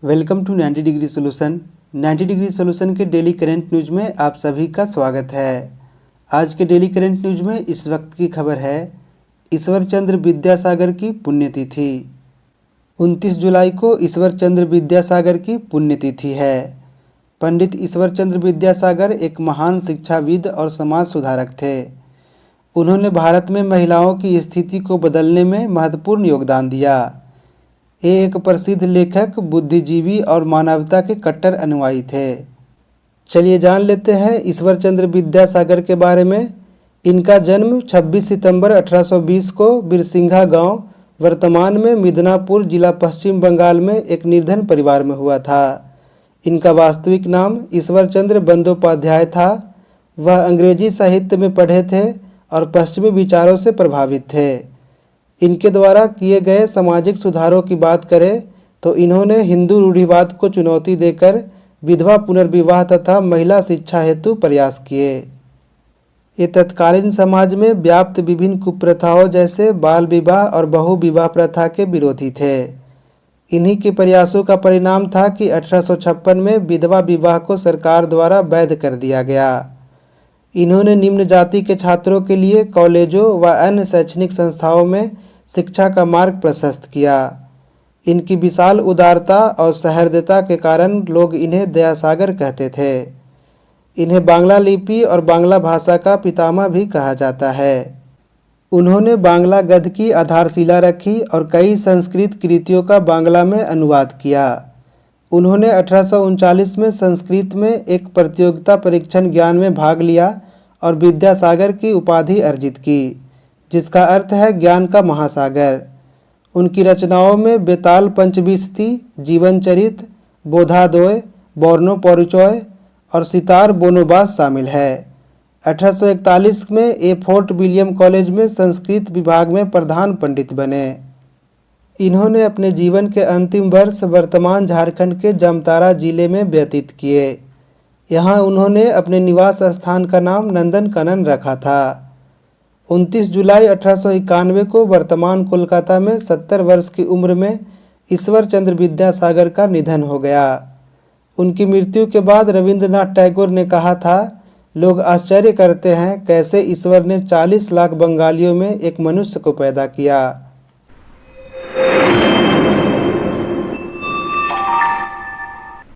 Welcome to 90 degree solution. 90 degree solution के daily current news में आप सभी का स्वागत है। आज के डेली करंट न्यूज में इस वक्त की खबर है, ईश्वर चंद्र विद्यासागर की पुण्यतिथि। 29 जुलाई को ईश्वर चंद्र विद्यासागर की पुण्यतिथि है। पंडित ईश्वर चंद्र विद्यासागर एक महान शिक्षाविद और समाज सुधारक थे। उन्होंने भारत में महिलाओं की स्थिति को बदलने में महत्वपूर्ण योगदान दिया। ये एक प्रसिद्ध लेखक, बुद्धिजीवी और मानवता के कट्टर अनुयायी थे। चलिए जान लेते हैं ईश्वर चंद्र विद्यासागर के बारे में। इनका जन्म 26 सितंबर 1820 को बिरसिंघा गांव, वर्तमान में मिदनापुर जिला, पश्चिम बंगाल में एक निर्धन परिवार में हुआ था। इनका वास्तविक नाम ईश्वर चंद्र बंदोपाध्याय था। वह अंग्रेजी साहित्य में पढ़े थे और पश्चिमी विचारों से प्रभावित थे। इनके द्वारा किए गए सामाजिक सुधारों की बात करें तो इन्होंने हिंदू रूढ़िवाद को चुनौती देकर विधवा पुनर्विवाह तथा महिला शिक्षा हेतु प्रयास किए। ये तत्कालीन समाज में व्याप्त विभिन्न कुप्रथाओं जैसे बाल विवाह और बहु विवाह प्रथा के विरोधी थे। इन्हीं के प्रयासों का परिणाम था कि 1856 में विधवा विवाह को सरकार द्वारा वैध कर दिया गया। इन्होंने निम्न जाति के छात्रों के लिए कॉलेजों व अन्य शैक्षणिक संस्थाओं में शिक्षा का मार्ग प्रशस्त किया। इनकी विशाल उदारता और सहृदयता के कारण लोग इन्हें दयासागर कहते थे। इन्हें बांग्ला लिपि और बांग्ला भाषा का पितामह भी कहा जाता है। उन्होंने बांग्ला गद्य की आधारशिला रखी और कई संस्कृत कृतियों का बांग्ला में अनुवाद किया। उन्होंने 1839 में संस्कृत में एक प्रतियोगिता परीक्षण ज्ञान में भाग लिया और विद्यासागर की उपाधि अर्जित की, जिसका अर्थ है ज्ञान का महासागर। उनकी रचनाओं में बेताल पंचविंशति, जीवनचरित, बोधादोय, बोर्नो परिचय और सितार बोनोबास शामिल है। 1841 में ये फोर्ट विलियम कॉलेज में संस्कृत विभाग में प्रधान पंडित बने। इन्होंने अपने जीवन के अंतिम वर्ष वर्तमान झारखंड के जामताड़ा जिले में व्यतीत किए। यहाँ उन्होंने अपने निवास स्थान का नाम नंदन कानन रखा था। 29 जुलाई 1891 को वर्तमान कोलकाता में 70 वर्ष की उम्र में ईश्वर चंद्र विद्यासागर का निधन हो गया। उनकी मृत्यु के बाद रविंद्रनाथ टैगोर ने कहा था, लोग आश्चर्य करते हैं कैसे ईश्वर ने 40 लाख बंगालियों में एक मनुष्य को पैदा किया।